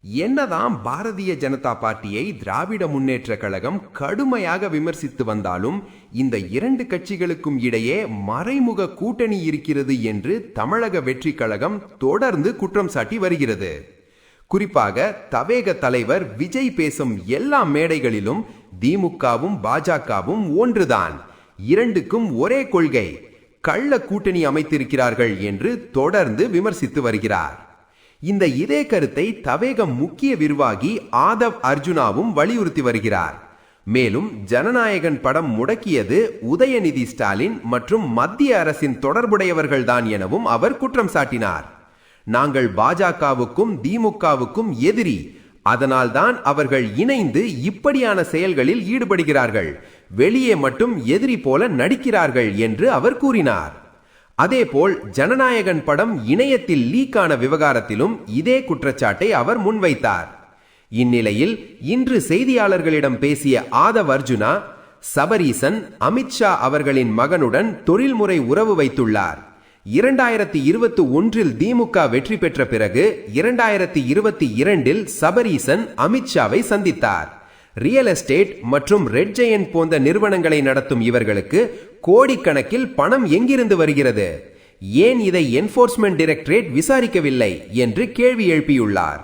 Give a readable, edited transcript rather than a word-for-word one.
என்னதான் பாரதிய ஜனதா பார்ட்டியை திராவிட முன்னேற்ற கழகம் கடுமையாக விமர்சித்து வந்தாலும் இந்த இரண்டு கட்சிகளுக்கும் இடையே மறைமுக கூட்டணி இருக்கிறது என்று தமிழக வெற்றி கழகம் தொடர்ந்து குற்றம் சாட்டி வருகிறது. குறிப்பாக தவேக தலைவர் விஜய் பேசும் எல்லா மேடைகளிலும் திமுகவும் பாஜகவும் ஒன்றுதான், இரண்டுக்கும் ஒரே கொள்கை, கள்ள கூட்டணி அமைத்திருக்கிறார்கள் என்று தொடர்ந்து விமர்சித்து வருகிறார். இதே கருத்தை தவேகம் முக்கிய நிர்வாகி ஆதவ் அர்ஜுனாவும் வலியுறுத்தி வருகிறார். மேலும் ஜனநாயகன் படம் முடக்கியது உதயநிதி ஸ்டாலின் மற்றும் மத்திய அரசின் தொடர்புடையவர்கள்தான் எனவும் அவர் குற்றம் சாட்டினார். நாங்கள் பாஜகவுக்கும் திமுகவுக்கும் எதிரி, அதனால்தான் அவர்கள் இணைந்து இப்படியான செயல்களில் ஈடுபடுகிறார்கள், வெளியே மட்டும் எதிரி போல நடிக்கிறார்கள் என்று அவர் கூறினார். அதேபோல் ஜனநாயகன் படம் இணையத்தில் லீக்கான விவகாரத்திலும் இதே குற்றச்சாட்டை அவர் முன்வைத்தார். இந்நிலையில் இன்று செய்தியாளர்களிடம் பேசிய ஆதவ் அர்ஜுனா, சபரீசன் அமித்ஷா அவர்களின் மகனுடன் தொழில்முறை உறவு வைத்துள்ளார். 2021 திமுக வெற்றி பெற்ற பிறகு 2022 சபரீசன் அமித்ஷாவை சந்தித்தார். ரியல் எஸ்டேட் மற்றும் ரெட் ஜெயண்ட் போன்ற நிறுவனங்களை நடத்தும் இவர்களுக்கு கோடிக்கணக்கில் பணம் எங்கிருந்து வருகிறது, ஏன் இதை என்ஃபோர்ஸ்மெண்ட் டைரக்டரேட் விசாரிக்கவில்லை என்று கேள்வி எழுப்பியுள்ளார்.